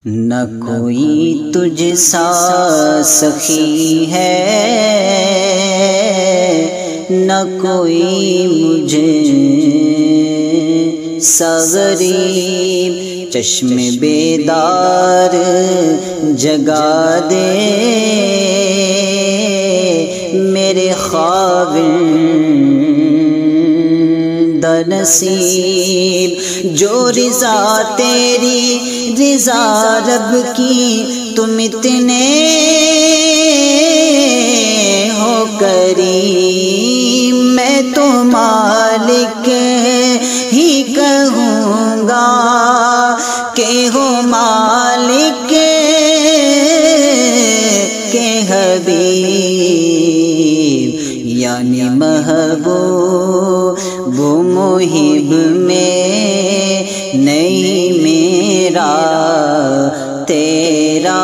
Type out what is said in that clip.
نہ کوئی تجھ سا سخی ہے، نہ کوئی مجھے سا غریب، چشم بیدار جگا دے میرے خاوند نصیب، جو رضا تیری رضا رب کی، تم اتنے ہو کریم، میں تو مالک ہی کہوں گا کہ ہو مالک کے حبیب، یعنی محبوب وہ محب میں نہیں میرا تیرا